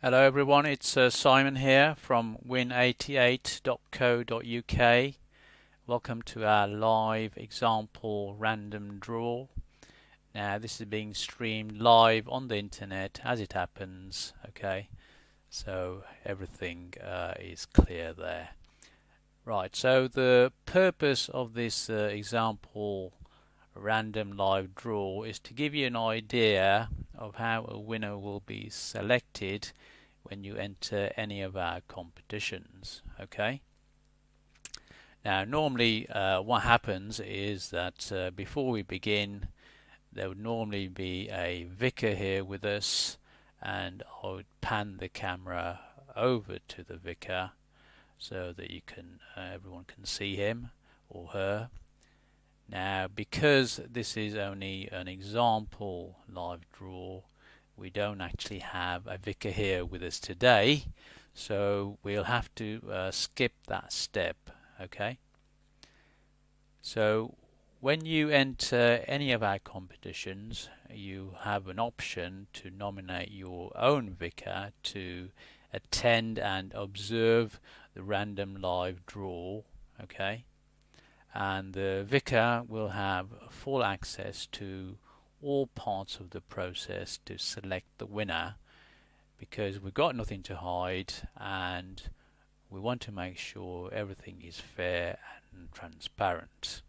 Hello everyone, it's Simon here from win88.co.uk. Welcome to our live example random draw. Now this is being streamed live on the internet as it happens, okay? So everything is clear there. Right, so the purpose of this example random live draw is to give you an idea of how a winner will be selected when you enter any of our competitions. Okay. Now, normally, what happens is that before we begin, there would normally be a vicar here with us, and I would pan the camera over to the vicar so that everyone can see him or her. Now, because this is only an example live draw, we don't actually have a vicar here with us today, so we'll have to skip that step. Okay. So when you enter any of our competitions, you have an option to nominate your own vicar to attend and observe the random live draw. Okay. And the vicar will have full access to all parts of the process to select the winner, because we've got nothing to hide and we want to make sure everything is fair and transparent.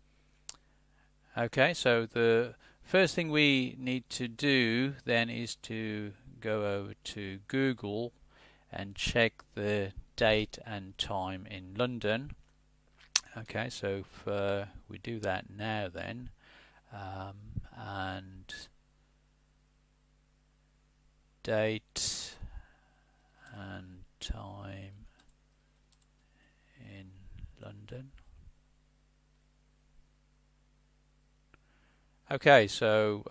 Okay, so the first thing we need to do then is to go over to Google and check the date and time in London. Okay, so if we do that now then, and date and time in London. Okay, so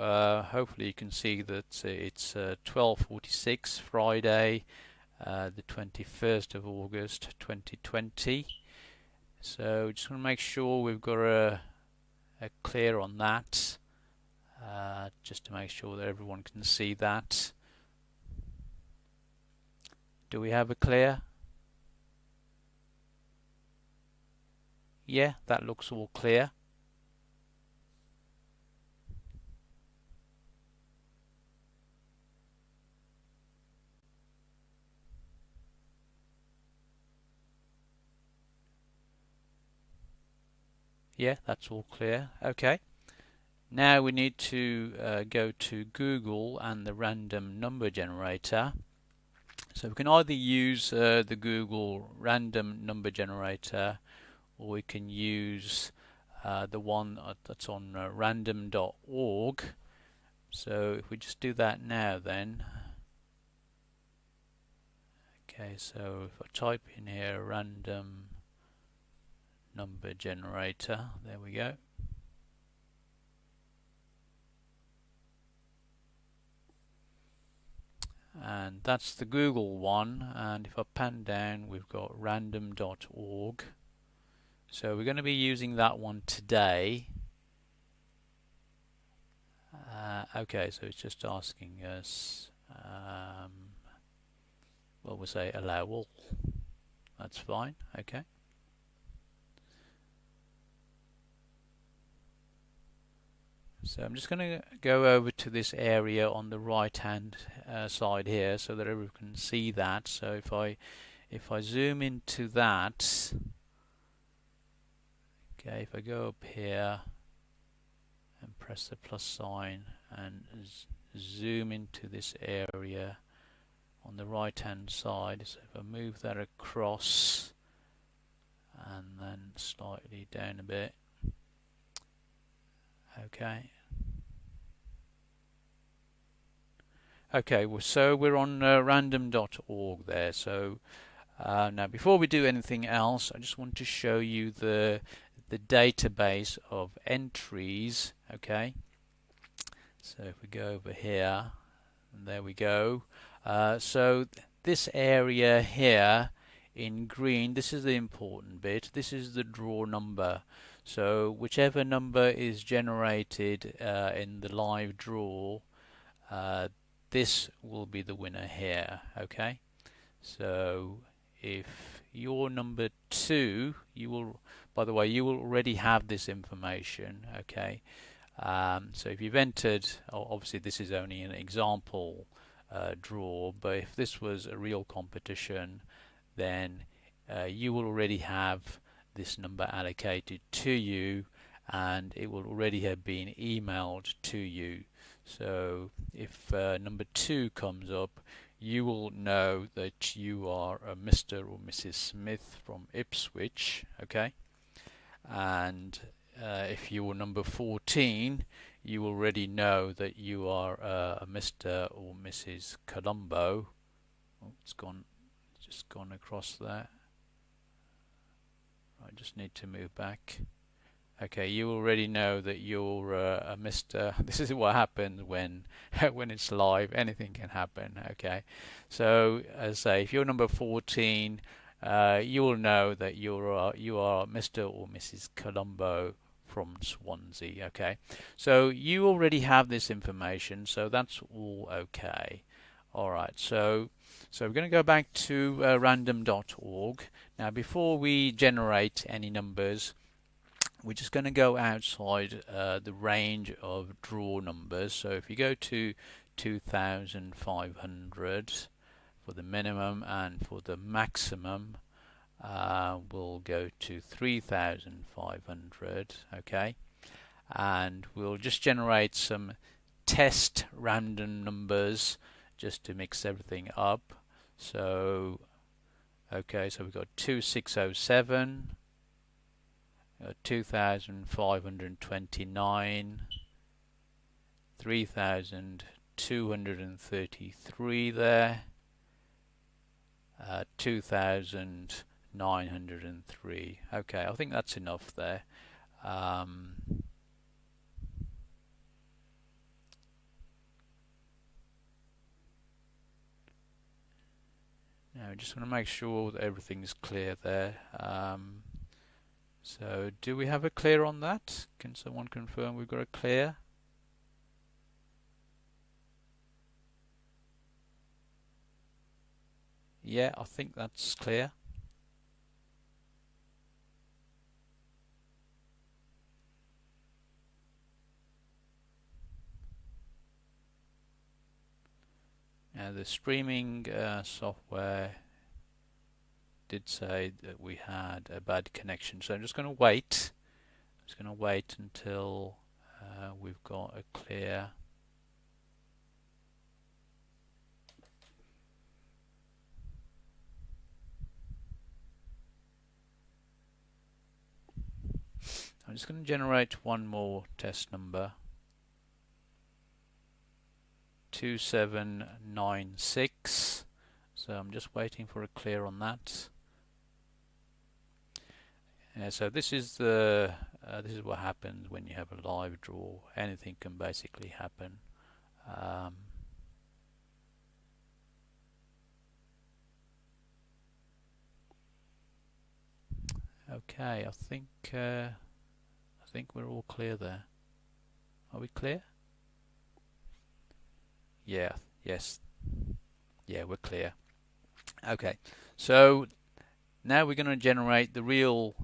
hopefully you can see that it's 12:46 Friday, the 21st of August 2020. So just want to make sure we've got a clear on that, just to make sure that everyone can see that. Do we have a clear? Yeah, that looks all clear. Yeah, that's all clear. Okay. Now we need to go to Google and the random number generator. So we can either use the Google random number generator, or we can use the one that's on random.org. So if we just do that now then. Okay, so if I type in here random number generator, there we go. And that's the Google one, and if I pan down we've got random.org. So we're going to be using that one today. Okay, so it's just asking us, well, we'll say allow all. That's fine. Okay. So I'm just going to go over to this area on the right hand side here so that everyone can see that. So if I zoom into that, okay, if I go up here and press the plus sign and zoom into this area on the right hand side, so if I move that across and then slightly down a bit, okay. Okay, well, so we're on random.org there. So now before we do anything else, I just want to show you the database of entries. Okay, so if we go over here, and there we go. So this area here in green, this is the important bit. This is the draw number. So whichever number is generated in the live draw, this will be the winner here. Okay, So if you're number 2, you will, by the way, you will already have this information, okay? So if you've entered, obviously this is only an example draw, but if this was a real competition, then you will already have this number allocated to you, and it will already have been emailed to you. So if number 2 comes up, you will know that you are a Mr. or Mrs. Smith from Ipswich, okay? And if you were number 14, you already know that you are a Mr. or Mrs. Colombo. Oh, it's just gone across there. I just need to move back. Okay, you already know that you're a Mr. This is what happens when when it's live. Anything can happen. Okay, so as I say, if you're number 14, you will know that you are Mr. or Mrs. Colombo from Swansea. Okay, so you already have this information, so that's all okay. All right, so we're going to go back to random.org. Now, before we generate any numbers, we're just going to go outside the range of draw numbers. So if you go to 2,500 for the minimum, and for the maximum we'll go to 3,500, okay, and we'll just generate some test random numbers just to mix everything up. So okay, so we've got 2607, 2,529, 3,233 there, 2,903. Okay, I think that's enough there. Now, I just want to make sure that everything's clear there. So, do we have a clear on that? Can someone confirm we've got a clear? Yeah, I think that's clear. Now, the streaming software did say that we had a bad connection, so I'm just going to wait. I'm just going to wait until we've got a clear. I'm just going to generate one more test number. 2796. So I'm just waiting for a clear on that. So this is what happens when you have a live draw. Anything can basically happen. Okay, I think we're all clear there. Are we clear? Yeah, yes. Yeah, we're clear. Okay, so now we're going to generate the real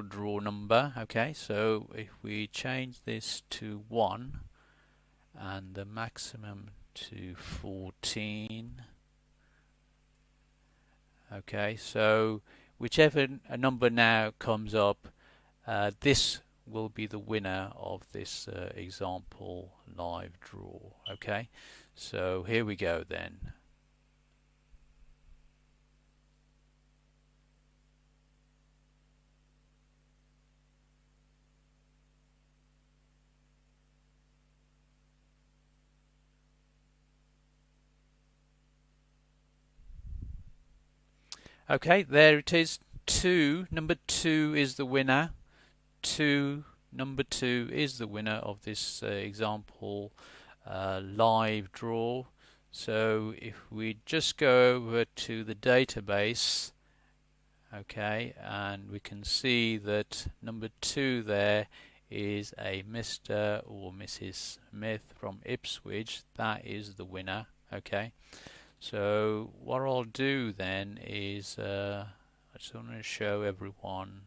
draw number. Okay, so if we change this to 1 and the maximum to 14. Okay, so whichever a number now comes up, this will be the winner of this example live draw. Okay, so here we go then. Okay, there it is. Number 2 is the winner. Number 2 is the winner of this example live draw. So if we just go over to the database, okay, and we can see that number 2 there is a Mr. or Mrs. Smith from Ipswich. That is the winner. Okay, So what I'll do then is I just want to show everyone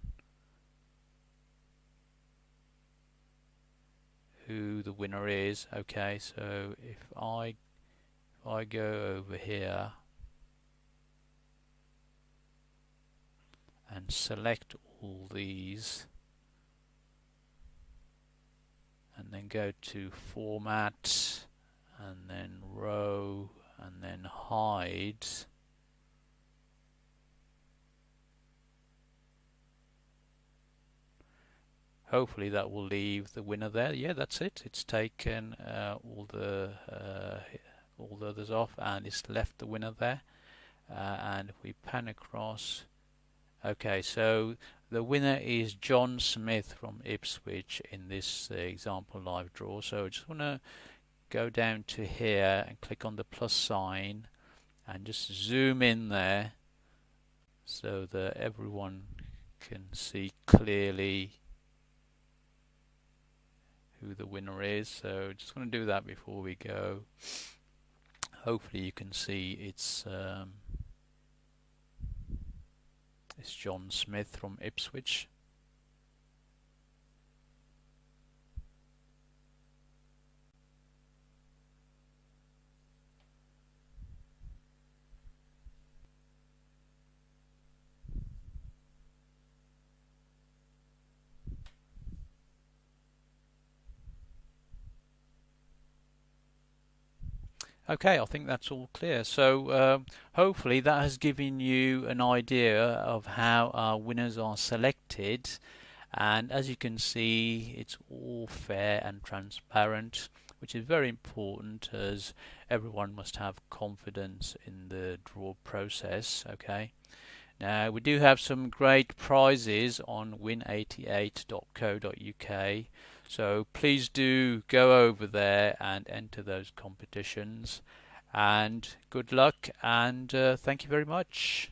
who the winner is. Okay, so if I go over here and select all these and then go to format and then row and then hide, hopefully that will leave the winner there. Yeah, that's it. It's taken all the others off and it's left the winner there. And if we pan across, okay, so the winner is John Smith from Ipswich in this example live draw. So I just want to go down to here and click on the plus sign and just zoom in there so that everyone can see clearly who the winner is. So just want to do that before we go. Hopefully you can see it's John Smith from Ipswich. Okay, I think that's all clear. So hopefully that has given you an idea of how our winners are selected. And as you can see, it's all fair and transparent, which is very important as everyone must have confidence in the draw process. Okay. Now we do have some great prizes on win88.co.uk, so please do go over there and enter those competitions. And good luck and thank you very much.